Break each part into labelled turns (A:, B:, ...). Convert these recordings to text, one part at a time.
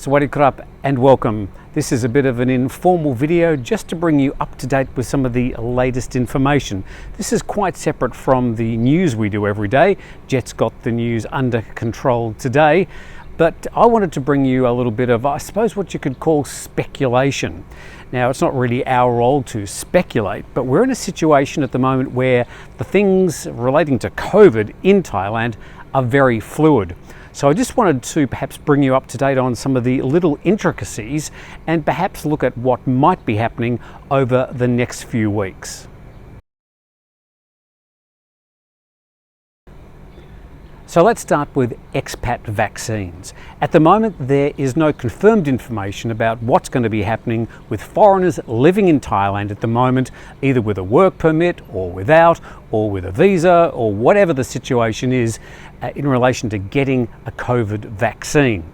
A: Sawasdee krap and welcome. This is a bit of an informal video just to bring you up to date with some of the latest information. This is quite separate from the news we do every day. Jet's got the news under control today, but I wanted to bring you a little bit of, I suppose, what you could call speculation. Now, it's not really our role to speculate, but we're in a situation at the moment where the things relating to COVID in Thailand are very fluid. So I just wanted to perhaps bring you up to date on some of the little intricacies and perhaps look at what might be happening over the next few weeks. So let's start with Expat Vaccines. At the moment, there is no confirmed information about what's going to be happening with foreigners living in Thailand at the moment, either with a work permit or without, or with a visa, or whatever the situation is in relation to getting a COVID vaccine.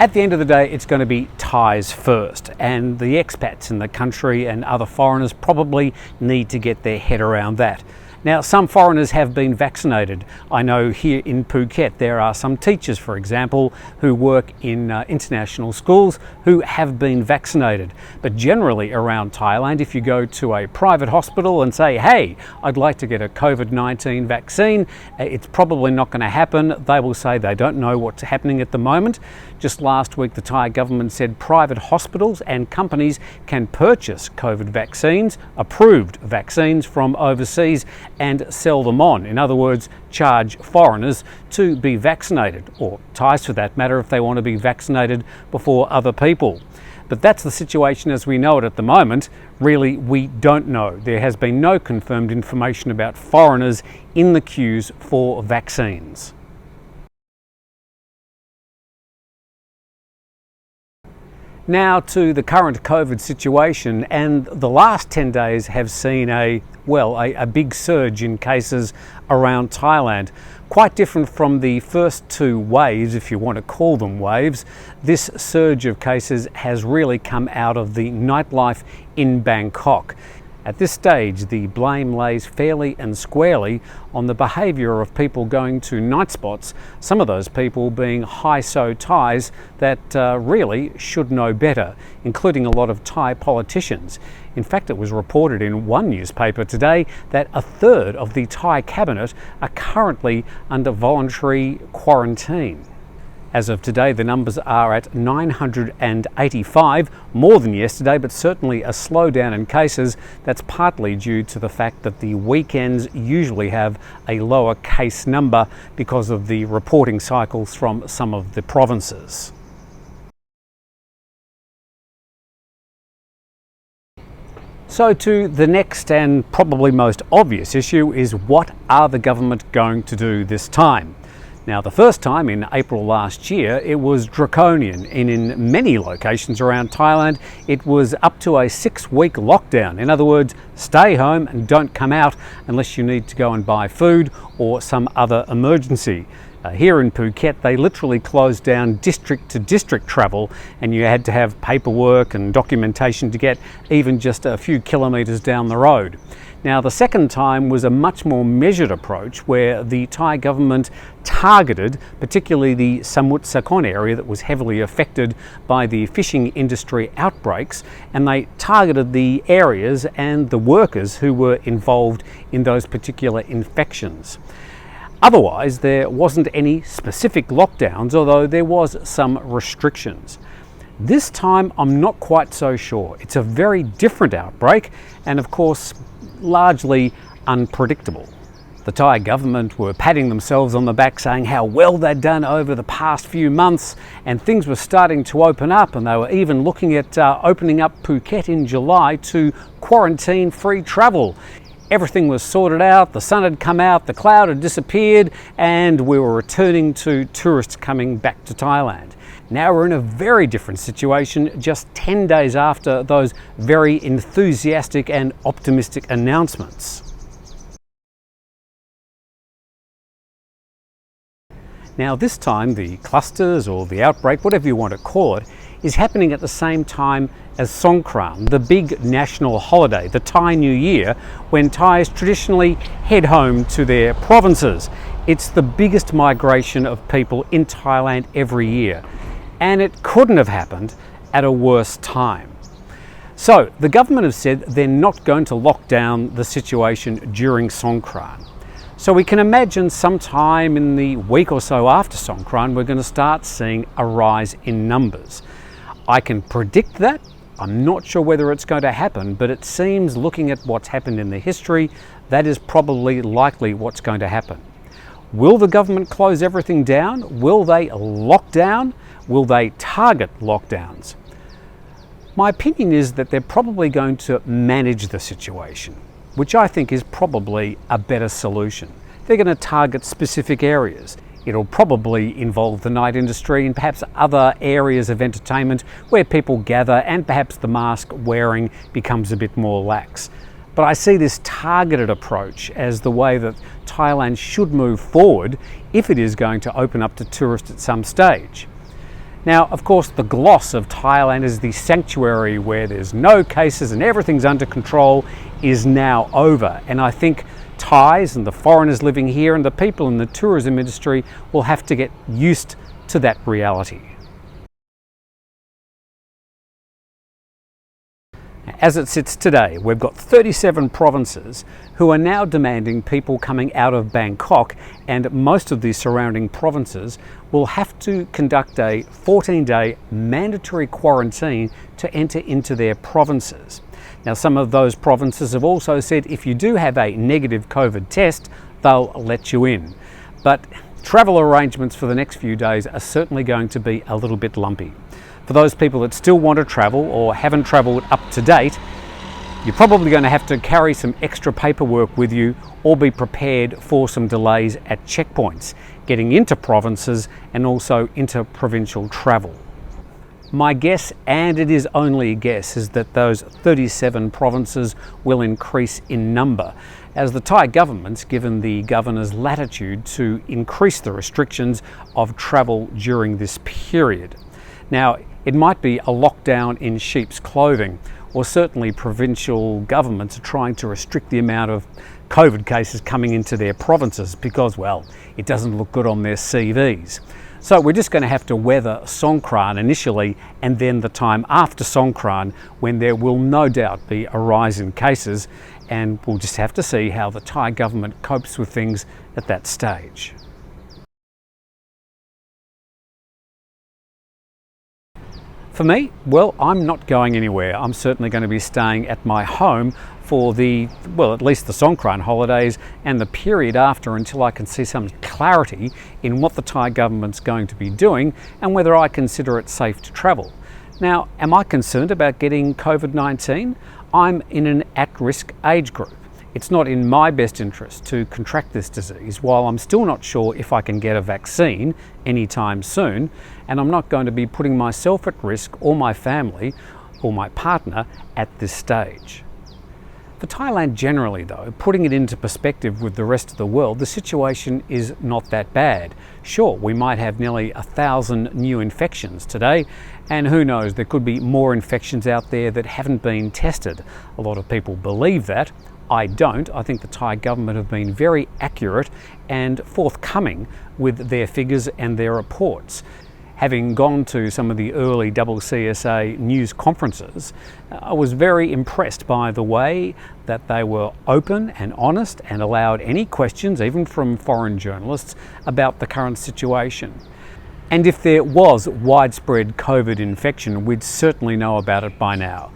A: At the end of the day, it's going to be Thais first, and the expats in the country and other foreigners probably need to get their head around that. Now, some foreigners have been vaccinated. I know here in Phuket there are some teachers, for example, who work in international schools who have been vaccinated. But generally around Thailand, if you go to a private hospital and say, hey, I'd like to get a COVID-19 vaccine, it's probably not going to happen. They will say they don't know what's happening at the moment. Just last week, the Thai government said private hospitals and companies can purchase COVID vaccines, approved vaccines from overseas, and sell them on. In other words, charge foreigners to be vaccinated, or Thais for that matter, if they want to be vaccinated before other people. But that's the situation as we know it at the moment. Really, we don't know. There has been no confirmed information about foreigners in the queues for vaccines. Now to the current COVID situation, and the last 10 days have seen a big surge in cases around Thailand. Quite different from the first two waves, if you want to call them waves. This surge of cases has really come out of the nightlife in Bangkok. At this stage, the blame lays fairly and squarely on the behaviour of people going to night spots, some of those people being high-so Thais that really should know better, including a lot of Thai politicians. In fact, it was reported in one newspaper today that a third of the Thai cabinet are currently under voluntary quarantine. As of today, the numbers are at 985, more than yesterday, but certainly a slowdown in cases. That's partly due to the fact that the weekends usually have a lower case number because of the reporting cycles from some of the provinces. So to the next and probably most obvious issue is, what are the government going to do this time? Now, the first time in April last year, it was draconian, and in many locations around Thailand, it was up to a 6-week lockdown. In other words, stay home and don't come out unless you need to go and buy food or some other emergency. Here in Phuket, they literally closed down district to district travel, and you had to have paperwork and documentation to get even just a few kilometres down the road. Now, the second time was a much more measured approach, where the Thai government targeted particularly the Samut Sakhon area that was heavily affected by the fishing industry outbreaks, and they targeted the areas and the workers who were involved in those particular infections. Otherwise, there wasn't any specific lockdowns, although there was some restrictions. This time, I'm not quite so sure. It's a very different outbreak, and of course, largely unpredictable. The Thai government were patting themselves on the back, saying how well they'd done over the past few months, and things were starting to open up, and they were even looking at opening up Phuket in July to quarantine-free travel. Everything was sorted out, the sun had come out, the cloud had disappeared, and we were returning to tourists coming back to Thailand. Now we're in a very different situation just 10 days after those very enthusiastic and optimistic announcements. Now this time, the clusters or the outbreak, whatever you want to call it, is happening at the same time as Songkran, the big national holiday, the Thai New Year, when Thais traditionally head home to their provinces. It's the biggest migration of people in Thailand every year. and it couldn't have happened at a worse time. So the government have said they're not going to lock down the situation during Songkran. So we can imagine sometime in the week or so after Songkran, we're going to start seeing a rise in numbers. I can predict that. I'm not sure whether it's going to happen, but it seems, looking at what's happened in the history, that is probably likely what's going to happen. Will the government close everything down? Will they lock down? Will they target lockdowns? My opinion is that they're probably going to manage the situation, which I think is probably a better solution. They're going to target specific areas. It'll probably involve the night industry and perhaps other areas of entertainment where people gather, and perhaps the mask wearing becomes a bit more lax. But I see this targeted approach as the way that Thailand should move forward if it is going to open up to tourists at some stage. Now, of course, the gloss of Thailand as the sanctuary where there's no cases and everything's under control is now over. And I think Thais and the foreigners living here and the people in the tourism industry will have to get used to that reality. As it sits today, we've got 37 provinces who are now demanding people coming out of Bangkok, and most of the surrounding provinces will have to conduct a 14-day mandatory quarantine to enter into their provinces. Now, some of those provinces have also said if you do have a negative COVID test, they'll let you in. But travel arrangements for the next few days are certainly going to be a little bit lumpy. For those people that still want to travel or haven't travelled up to date, you're probably going to have to carry some extra paperwork with you or be prepared for some delays at checkpoints, getting into provinces and also into provincial travel. My guess, and it is only a guess, is that those 37 provinces will increase in number as the Thai government's given the governors latitude to increase the restrictions of travel during this period. Now, it might be a lockdown in sheep's clothing, or certainly provincial governments are trying to restrict the amount of COVID cases coming into their provinces because, well, it doesn't look good on their CVs. So we're just going to have to weather Songkran initially, and then the time after Songkran, when there will no doubt be a rise in cases, and we'll just have to see how the Thai government copes with things at that stage. For me, well, I'm not going anywhere. I'm certainly going to be staying at my home for at least the Songkran holidays and the period after, until I can see some clarity in what the Thai government's going to be doing and whether I consider it safe to travel. Now, am I concerned about getting COVID-19? I'm in an at-risk age group. It's not in my best interest to contract this disease while I'm still not sure if I can get a vaccine anytime soon, and I'm not going to be putting myself at risk or my family or my partner at this stage. For Thailand generally though, putting it into perspective with the rest of the world, the situation is not that bad. Sure, we might have nearly 1,000 new infections today, and who knows, there could be more infections out there that haven't been tested. A lot of people believe that. I don't. I think the Thai government have been very accurate and forthcoming with their figures and their reports. Having gone to some of the early CCSA news conferences, I was very impressed by the way that they were open and honest and allowed any questions, even from foreign journalists, about the current situation. And if there was widespread COVID infection, we'd certainly know about it by now.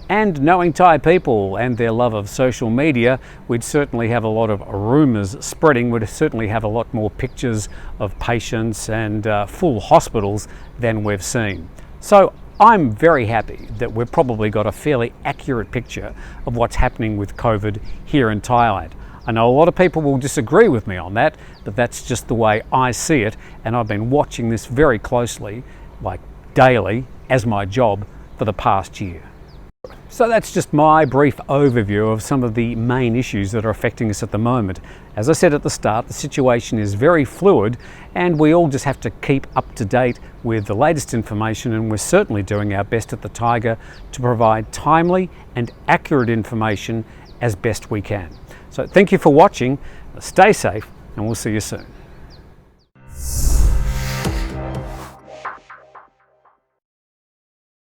A: And knowing Thai people and their love of social media, we'd certainly have a lot of rumours spreading. We'd certainly have a lot more pictures of patients and full hospitals than we've seen. So I'm very happy that we've probably got a fairly accurate picture of what's happening with COVID here in Thailand. I know a lot of people will disagree with me on that, but that's just the way I see it, and I've been watching this very closely, like daily, as my job for the past year. So that's just my brief overview of some of the main issues that are affecting us at the moment. As I said at the start, the situation is very fluid and we all just have to keep up to date with the latest information, and we're certainly doing our best at the Thaiger to provide timely and accurate information as best we can. So thank you for watching, stay safe, and we'll see you soon.